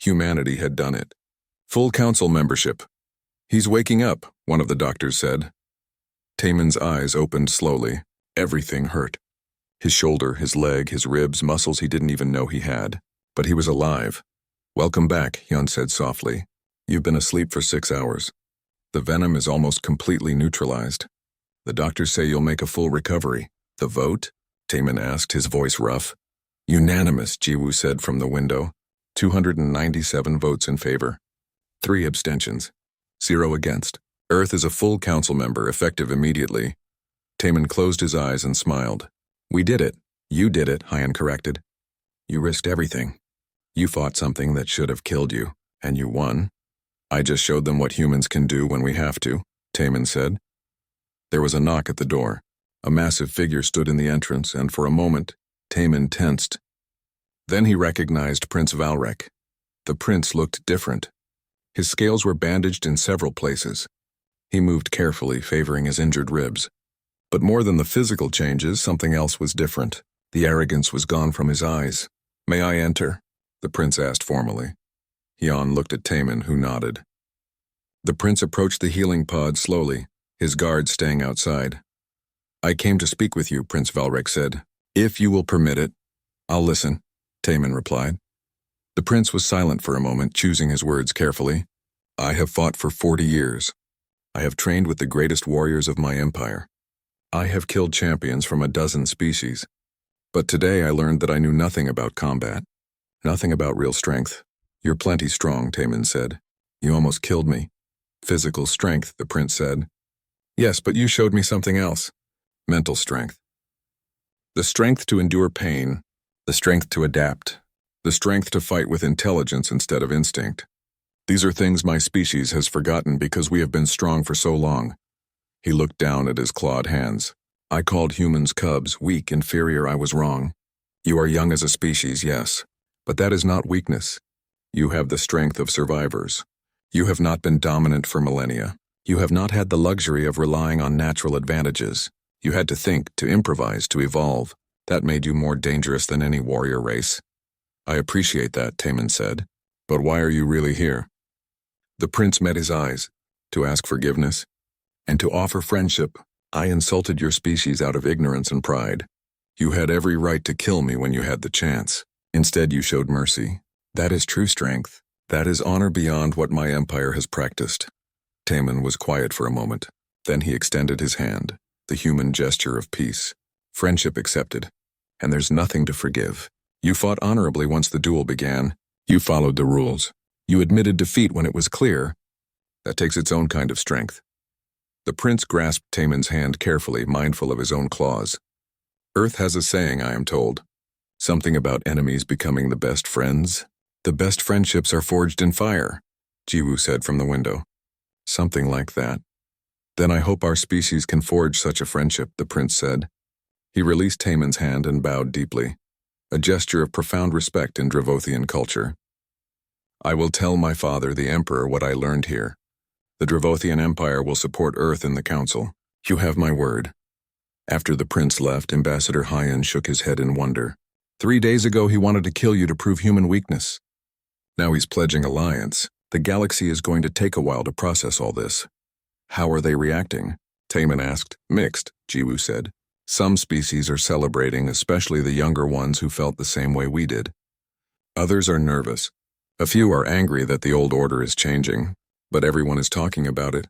Humanity had done it. Full council membership. He's waking up, one of the doctors said. Taemin's eyes opened slowly. Everything hurt. His shoulder, his leg, his ribs, muscles he didn't even know he had. But he was alive. Welcome back, Hyun said softly. You've been asleep for 6 hours. The venom is almost completely neutralized. The doctors say you'll make a full recovery. The vote? Taemin asked, his voice rough. Unanimous, Jiwoo said from the window. 297 votes in favor. 3 abstentions. 0 against. Earth is a full council member, effective immediately. Taemin closed his eyes and smiled. We did it. You did it, Hyun corrected. You risked everything. You fought something that should have killed you, and you won. I just showed them what humans can do when we have to, Taemin said. There was a knock at the door. A massive figure stood in the entrance, and for a moment, Taemin tensed. Then he recognized Prince Valrek. The prince looked different. His scales were bandaged in several places. He moved carefully, favoring his injured ribs. But more than the physical changes, something else was different. The arrogance was gone from his eyes. May I enter? The prince asked formally. Hyun looked at Taemin, who nodded. The prince approached the healing pod slowly, his guards staying outside. I came to speak with you, Prince Valrek said. If you will permit it, I'll listen, Taemin replied. The prince was silent for a moment, choosing his words carefully. I have fought for 40 years. I have trained with the greatest warriors of my empire. I have killed champions from a dozen species. But today I learned that I knew nothing about combat, nothing about real strength. You're plenty strong, Taemin said. You almost killed me. Physical strength, the prince said. Yes, but you showed me something else. Mental strength. The strength to endure pain, the strength to adapt, the strength to fight with intelligence instead of instinct. These are things my species has forgotten because we have been strong for so long. He looked down at his clawed hands. I called humans cubs, weak, inferior. I was wrong. You are young as a species, yes, but that is not weakness. You have the strength of survivors. You have not been dominant for millennia. You have not had the luxury of relying on natural advantages. You had to think, to improvise, to evolve. That made you more dangerous than any warrior race. I appreciate that, Taemin said. But why are you really here? The prince met his eyes. To ask forgiveness and to offer friendship. I insulted your species out of ignorance and pride. You had every right to kill me when you had the chance. Instead, you showed mercy. That is true strength. That is honor beyond what my empire has practiced. Taemin was quiet for a moment. Then he extended his hand, the human gesture of peace. Friendship accepted. And there's nothing to forgive. You fought honorably once the duel began. You followed the rules. You admitted defeat when it was clear. That takes its own kind of strength. The prince grasped Taemin's hand carefully, mindful of his own claws. Earth has a saying, I am told. Something about enemies becoming the best friends. The best friendships are forged in fire, Jiwoo said from the window. Something like that. Then I hope our species can forge such a friendship, the prince said. He released Taemin's hand and bowed deeply, a gesture of profound respect in Dravothian culture. I will tell my father, the emperor, what I learned here. The Dravothian Empire will support Earth in the council. You have my word. After the prince left, Ambassador Hyun shook his head in wonder. 3 days ago he wanted to kill you to prove human weakness. Now he's pledging alliance. The galaxy is going to take a while to process all this. How are they reacting? Taemin asked. Mixed, Jiwoo said. Some species are celebrating, especially the younger ones who felt the same way we did. Others are nervous. A few are angry that the old order is changing, but everyone is talking about it.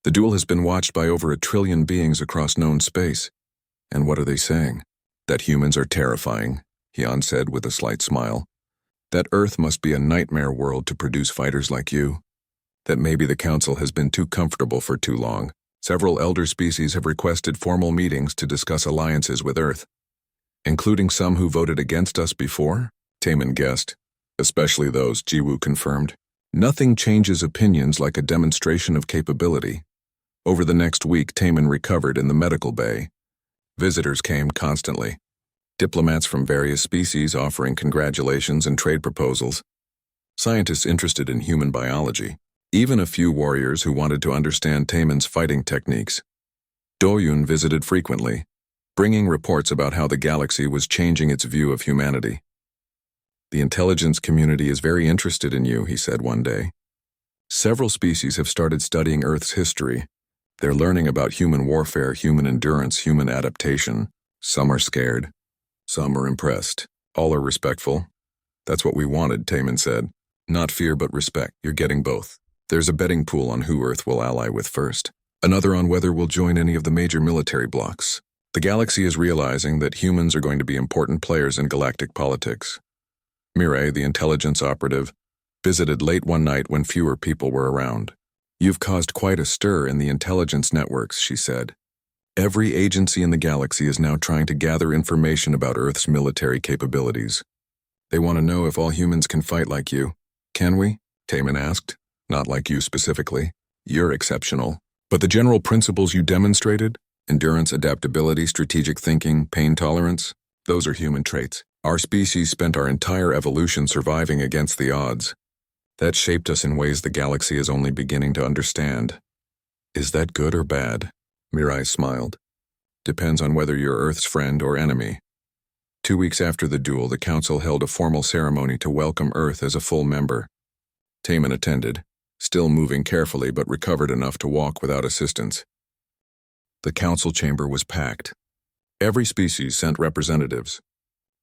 The duel has been watched by over 1 trillion beings across known space. And what are they saying? That humans are terrifying, Hyun said with a slight smile. That Earth must be a nightmare world to produce fighters like you. That maybe the Council has been too comfortable for too long. Several elder species have requested formal meetings to discuss alliances with Earth. Including some who voted against us before? Taemin guessed. Especially those, Jiwoo confirmed. Nothing changes opinions like a demonstration of capability. Over the next week, Taemin recovered in the medical bay. Visitors came constantly. Diplomats from various species offering congratulations and trade proposals. Scientists interested in human biology. Even a few warriors who wanted to understand Taemin's fighting techniques. Doyun visited frequently, bringing reports about how the galaxy was changing its view of humanity. The intelligence community is very interested in you, he said one day. Several species have started studying Earth's history. They're learning about human warfare, human endurance, human adaptation. Some are scared. Some are impressed. All are respectful. That's what we wanted, Taman said. Not fear, but respect. You're getting both. There's a betting pool on who Earth will ally with first. Another on whether we'll join any of the major military blocs. The galaxy is realizing that humans are going to be important players in galactic politics. Mireille, the intelligence operative, visited late one night when fewer people were around. You've caused quite a stir in the intelligence networks, she said. Every agency in the galaxy is now trying to gather information about Earth's military capabilities. They want to know if all humans can fight like you. Can we? Taman asked. Not like you specifically. You're exceptional. But the general principles you demonstrated, endurance, adaptability, strategic thinking, pain tolerance, those are human traits. Our species spent our entire evolution surviving against the odds. That shaped us in ways the galaxy is only beginning to understand. Is that good or bad? Mireille smiled. Depends on whether you're Earth's friend or enemy. 2 weeks after the duel, the Council held a formal ceremony to welcome Earth as a full member. Taman attended, still moving carefully but recovered enough to walk without assistance. The council chamber was packed. Every species sent representatives.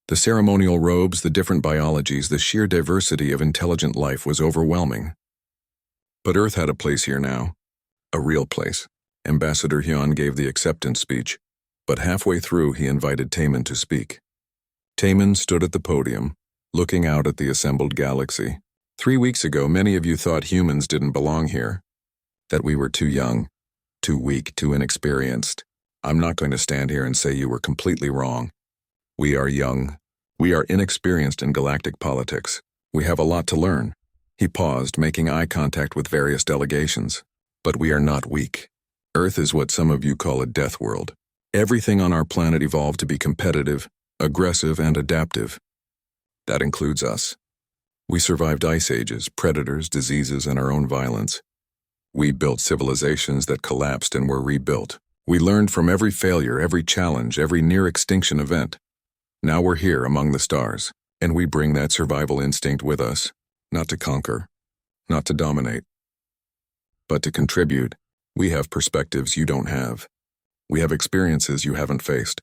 The ceremonial robes, the different biologies, the sheer diversity of intelligent life was overwhelming. But Earth had a place here now. A real place. Ambassador Hyun gave the acceptance speech, but halfway through he invited Taman to speak. Taman stood at the podium, looking out at the assembled galaxy. 3 weeks ago, many of you thought humans didn't belong here, that we were too young, too weak, too inexperienced. I'm not going to stand here and say you were completely wrong. We are young. We are inexperienced in galactic politics. We have a lot to learn. He paused, making eye contact with various delegations. But we are not weak. Earth is what some of you call a death world. Everything on our planet evolved to be competitive, aggressive, and adaptive. That includes us. We survived ice ages, predators, diseases, and our own violence. We built civilizations that collapsed and were rebuilt. We learned from every failure, every challenge, every near-extinction event. Now we're here among the stars, and we bring that survival instinct with us, not to conquer, not to dominate, but to contribute. We have perspectives you don't have. We have experiences you haven't faced.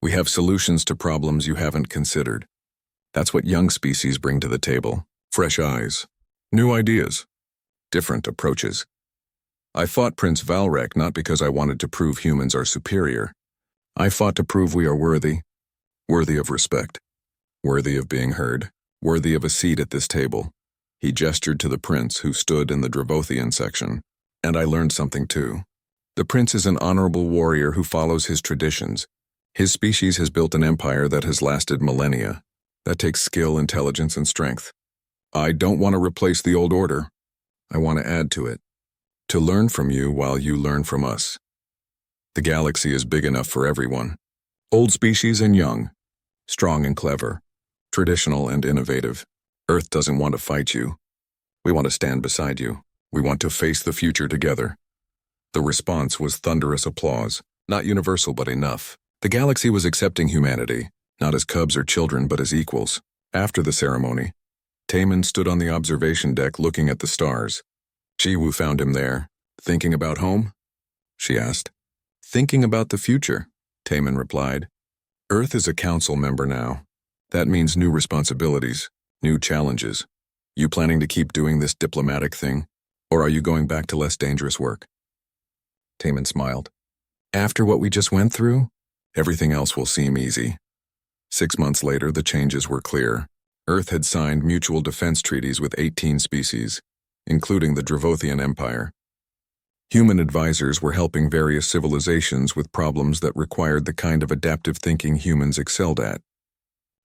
We have solutions to problems you haven't considered. That's what young species bring to the table. Fresh eyes, new ideas, different approaches. I fought Prince Valrek not because I wanted to prove humans are superior. I fought to prove we are worthy of respect, worthy of being heard, worthy of a seat at this table. He gestured to the prince who stood in the Dravothian section. And I learned something too. The prince is an honorable warrior who follows his traditions. His species has built an empire that has lasted millennia. That takes skill, intelligence, and strength. I don't want to replace the old order. I want to add to it. To learn from you while you learn from us. The galaxy is big enough for everyone. Old species and young. Strong and clever. Traditional and innovative. Earth doesn't want to fight you. We want to stand beside you. We want to face the future together. The response was thunderous applause, not universal but enough. The galaxy was accepting humanity, not as cubs or children but as equals. After the ceremony, Taman stood on the observation deck looking at the stars. Jiwoo found him there. Thinking about home? She asked. Thinking about the future, Taman replied. Earth is a council member now. That means new responsibilities, new challenges. You planning to keep doing this diplomatic thing? Or are you going back to less dangerous work? Taman smiled. After what we just went through, everything else will seem easy. 6 months later, the changes were clear. Earth had signed mutual defense treaties with 18 species, including the Dravothian Empire. Human advisors were helping various civilizations with problems that required the kind of adaptive thinking humans excelled at.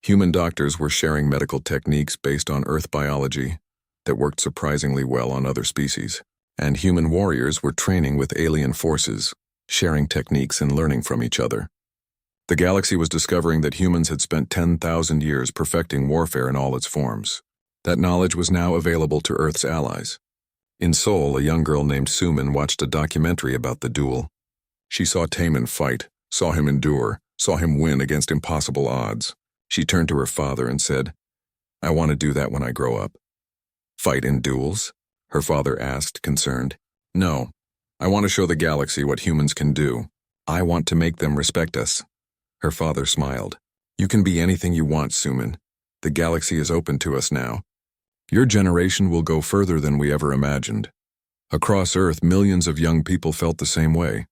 Human doctors were sharing medical techniques based on Earth biology that worked surprisingly well on other species. And human warriors were training with alien forces, sharing techniques and learning from each other. The galaxy was discovering that humans had spent 10,000 years perfecting warfare in all its forms. That knowledge was now available to Earth's allies. In Seoul, a young girl named Suman watched a documentary about the duel. She saw Taman fight, saw him endure, saw him win against impossible odds. She turned to her father and said, I want to do that when I grow up. Fight in duels? Her father asked, concerned. No. I want to show the galaxy what humans can do. I want to make them respect us. Her father smiled. You can be anything you want, Suman. The galaxy is open to us now. Your generation will go further than we ever imagined. Across Earth, millions of young people felt the same way.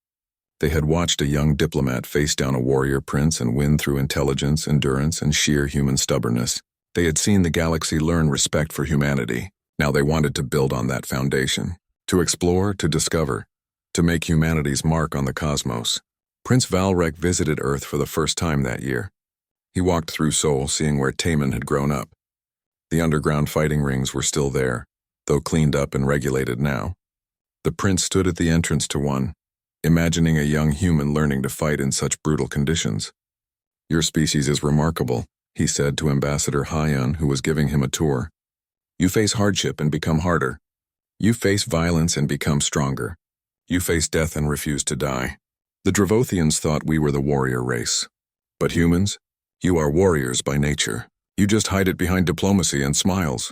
They had watched a young diplomat face down a warrior prince and win through intelligence, endurance, and sheer human stubbornness. They had seen the galaxy learn respect for humanity. Now they wanted to build on that foundation. To explore, to discover, to make humanity's mark on the cosmos. Prince Valrek visited Earth for the first time that year. He walked through Sol, seeing where Taman had grown up. The underground fighting rings were still there, though cleaned up and regulated now. The prince stood at the entrance to one, imagining a young human learning to fight in such brutal conditions. Your species is remarkable, he said to Ambassador Hyun, who was giving him a tour. You face hardship and become harder. You face violence and become stronger. You face death and refuse to die. The Dravothians thought we were the warrior race. But humans, you are warriors by nature. You just hide it behind diplomacy and smiles.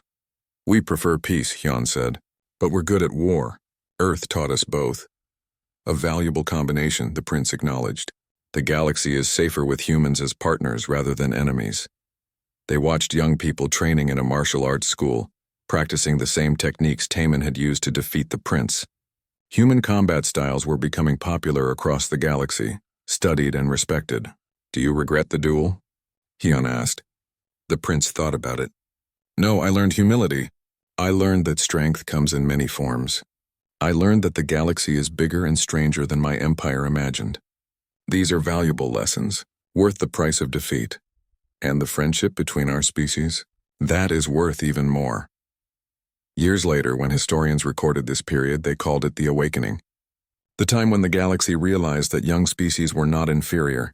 We prefer peace, Hyun said, but we're good at war. Earth taught us both. A valuable combination, the prince acknowledged. The galaxy is safer with humans as partners rather than enemies. They watched young people training in a martial arts school, practicing the same techniques Taman had used to defeat the prince. Human combat styles were becoming popular across the galaxy, studied and respected. Do you regret the duel? Hyun asked. The prince thought about it. No, I learned humility. I learned that strength comes in many forms. I learned that the galaxy is bigger and stranger than my empire imagined. These are valuable lessons, worth the price of defeat. And the friendship between our species? That is worth even more. Years later, when historians recorded this period, they called it the Awakening. The time when the galaxy realized that young species were not inferior,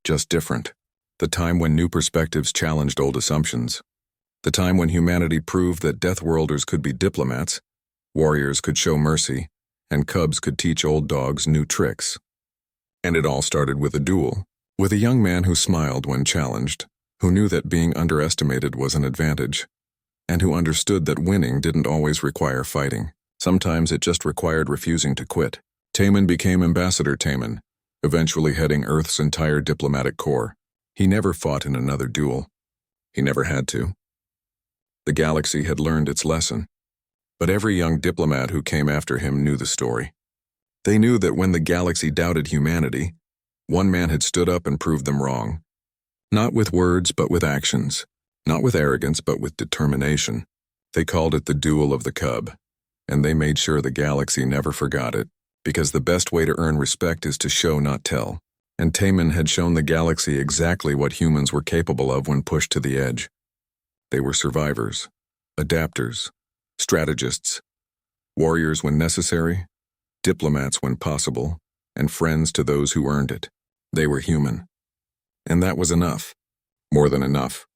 just different. The time when new perspectives challenged old assumptions. The time when humanity proved that Deathworlders could be diplomats, warriors could show mercy, and cubs could teach old dogs new tricks. And it all started with a duel, with a young man who smiled when challenged, who knew that being underestimated was an advantage, and who understood that winning didn't always require fighting. Sometimes it just required refusing to quit. Taman became Ambassador Taman, eventually heading Earth's entire diplomatic corps. He never fought in another duel. He never had to. The galaxy had learned its lesson. But every young diplomat who came after him knew the story. They knew that when the galaxy doubted humanity, one man had stood up and proved them wrong. Not with words, but with actions. Not with arrogance, but with determination. They called it the Duel of the Cub, and they made sure the galaxy never forgot it, because the best way to earn respect is to show, not tell. And Taman had shown the galaxy exactly what humans were capable of when pushed to the edge. They were survivors, adapters, strategists, warriors when necessary, diplomats when possible, and friends to those who earned it. They were human. And that was enough. More than enough.